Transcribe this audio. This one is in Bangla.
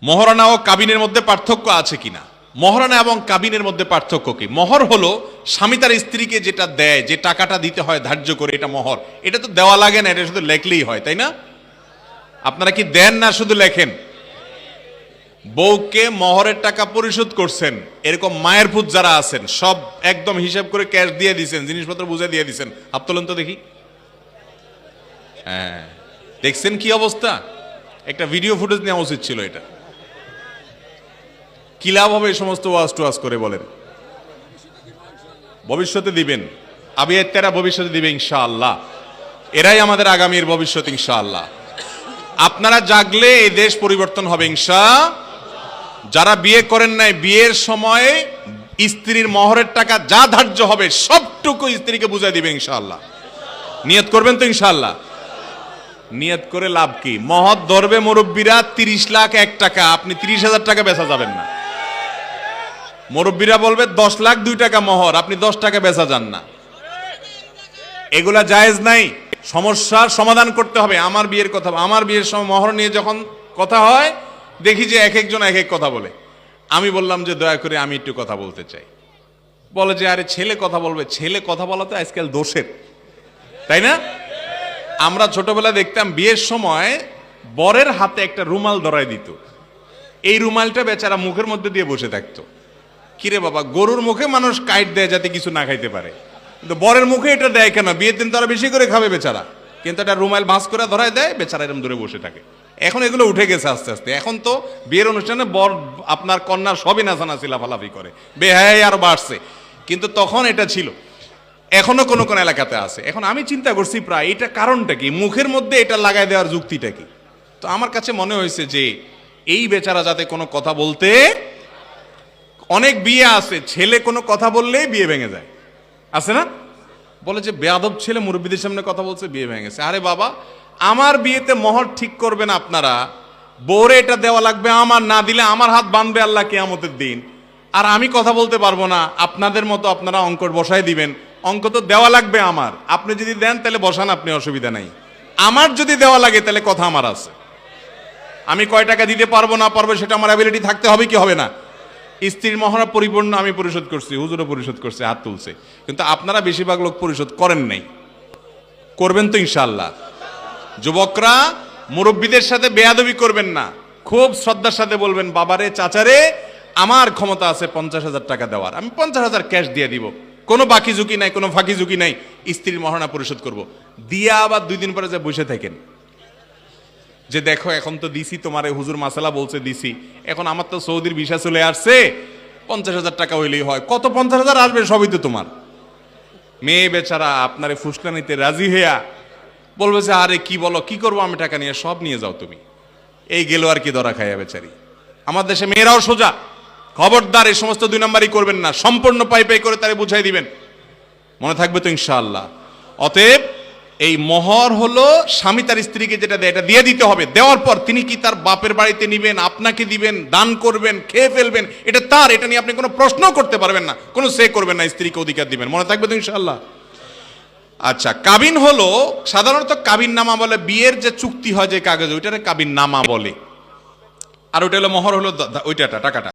মহারণা ও কাবিনের মধ্যে পার্থক্য আছে কিনা? মহারণা এবং কাবিনের মধ্যে পার্থক্য কি? মহর হলো স্বামী তার স্ত্রীকে যেটা দেয়, যে টাকাটা দিতে হয় ধার্য করে, এটা মহর। এটা তো দেওয়া লাগে না, এটা শুধু লেখলেই হয়, তাই না? আপনারা কি দেন না শুধু লেখেন? বউকে মহরের টাকা পরিশোধ করছেন, এরকম মায়ের পুত যারা আছেন সব একদম হিসাব করে ক্যাশ দিয়ে দিচ্ছেন, জিনিসপত্র বুঝে দিয়ে দিচ্ছেন, হাত তোলেন তো দেখি। হ্যাঁ, দেখছেন কি অবস্থা? একটা ভিডিও ফুটেজ নেওয়া উচিত ছিল। এটা কি লাভ হবে এই সমস্ত ওয়াজ টুয়াজ করে? বলেন ভবিষ্যতে দিবেন, আবিয়াতেরা ভবিষ্যতে দিবে ইনশাআল্লাহ। এরাই আমাদের আগামীর ভবিষ্যৎ ইনশাআল্লাহ। আপনারা জাগলে এই দেশ পরিবর্তন হবে ইনশাআল্লাহ। যারা বিয়ে করেন নাই, বিয়ের সময় স্ত্রীর মহরের টাকা যা ধার্য হবে সবটুকু স্ত্রীকে বুঝাই দিবে ইনশাআল্লাহ। নিয়ত করবেন তো ইনশাআল্লাহ? নিয়ত করে লাভ কি? মহর ধরবে মুরব্বীরা 30 লাখ 1 টাকা, আপনি 30,000 টাকা বেচা যাবেন না। মুরব্বীরা বলবে 10 লাখ 2 টাকা মহর, আপনি 10 টাকা বেচা যান না। এগুলা জায়েজ নাই। সমস্যার সমাধান করতে হবে। আমার বিয়ের কথা, আমার বিয়ের সময় মহর নিয়ে যখন কথা হয়, দেখি যে এক একজন এক এক কথা বলে। আমি বললাম যে দয়া করে আমি একটু কথা বলতে চাই। বলে যে আরে ছেলে কথা বলবে। ছেলে কথা বলা তো আজকাল দোষের, তাই না? আমরা ছোটবেলা দেখতাম বিয়ের সময় বরের হাতে একটা রুমাল ধরায় দিত। এই রুমালটা বেচারা মুখের মধ্যে দিয়ে বসে থাকতো। কিরে বাবা, গরুর মুখে মানুষ কাইট দেয় যাতে কিছু না খাইতে পারে, কিন্তু বরের মুখে এটা দেয় কেন? বিয়ের দিন তারা বেশি করে খাবে বেচারা, কিন্তু একটা রুমাল ভাঁজ করে ধরায় দেয়, বেচারা এরকম ধরে বসে থাকে। এখন এগুলো উঠে গেছে আস্তে আস্তে। এখন তো বিয়ের অনুষ্ঠানে বর আপনার কন্যা সবই নাচানাচি লাফালাফি করে, বেহায়াই আরো বাড়ছে, কিন্তু তখন এটা ছিল। এখনো কোন কোন এলাকাতে আছে। এখন আমি চিন্তা করছি প্রায় এটা কারণটা কি, মুখের মধ্যে এটা লাগাই দেওয়ার যুক্তিটা কি? তো আমার কাছে মনে হয়েছে যে এই বেচারা যাতে কোনো কথা বলতে, অনেক বিয়ে আছে ছেলে কোনো কথা বললেই বিয়ে ভেঙে যায়, আছে না? বলে যে বেয়াদব ছেলে মুরব্বীদের সামনে কথা বলছে, বিয়ে ভেঙে গেছে। আরে বাবা, আমার বিয়েতে মহর ঠিক করবেন আপনারা, বউরে এটা দেওয়া লাগবে, আমার না দিলে আমার হাত বাঁধবে আল্লাহ কিয়ামতের দিন। আর আমি কথা বলতে পারবো না, আপনাদের মতো আপনারা অঙ্ক বসাই দিবেন। অঙ্ক তো দেওয়া লাগবে আমার, আপনি যদি দেন তাহলে বসান, আপনি অসুবিধা নাই। আমার যদি দেওয়া লাগে তাহলে কথা আমার আছে। আমি কয় টাকা দিতে পারবো না পারবো সেটা আমার অ্যাবিলিটি থাকতে হবে কি হবে না? স্ত্রীর মহরা পরিপূর্ণ আমি পরিশোধ করছি, হুজুরও পরিশোধ করছে, হাত তুলছে, কিন্তু আপনারা বেশিরভাগ লোক পরিশোধ করেন নাই। করবেন তো ইনশাআল্লাহ। যুবকরা মুরব্বীদের সাথে বেয়াদবি করবেন না, খুব শ্রদ্ধার সাথে বলবেন, বাবারে চাচারে আমার ক্ষমতা আছে 50,000 টাকা দেওয়ার, আমি 50,000 ক্যাশ দিয়ে দিব, কোনো বাকি ঝুঁকি নাই, কোনো ফাঁকি ঝুঁকি নাই, স্ত্রীর মহারণা পরিশোধ করব। দিয়া আবার 2 দিন পরে যে বসে থাকেন যে দেখো এখন তো দিছি, তোমার হুজুর মাসালা বলছে দিছি, এখন আমার তো সৌদির ভিসা চলে আসছে, 50,000 টাকা হইলেই হয়। কত 50,000 আসবে? সবই তো তোমার। মেয়ে বেচারা আপনারে ফুসলানিতে রাজি হইয়া বলবে যে আরে কি বলো, কি করবো আমি টাকা নিয়ে? সব নিয়ে যাও তুমি। এই গেল আর কি ধরা খাইয়া বেচারি। আমার দেশে মেয়েরাও সোজা, খবরদার এই সমস্ত 2 নাম্বারই করবেন না, সম্পূর্ণ পাই পাই করে তারে বুঝাই দিবেন। মনে থাকবে তো ইনশাআল্লাহ। অতএব এই মহর হলো স্বামী তার স্ত্রীকে যেটা দেয় এটা দিয়ে দিতে হবে। দেওয়ার পর তিনি কি তার বাপের বাড়িতে নিবেন, আপনাকে দিবেন, দান করবেন, খেয়ে ফেলবেন, এটা তার। এটা নিয়ে আপনি কোনো প্রশ্ন করতে পারবেন না, কোনো সে করবেন না, স্ত্রীকে অধিকার দিবেন। মনে থাকবে তো ইনশাআল্লাহ। আচ্ছা, কাবিন হলো সাধারণত কাবিন নামা বলে, বিয়ের যে চুক্তি হয় যে কাগজ, ওইটারে কাবিন নামা বলে। আর ওইটা হলো মহর, হলো ওইটা টাকাটা।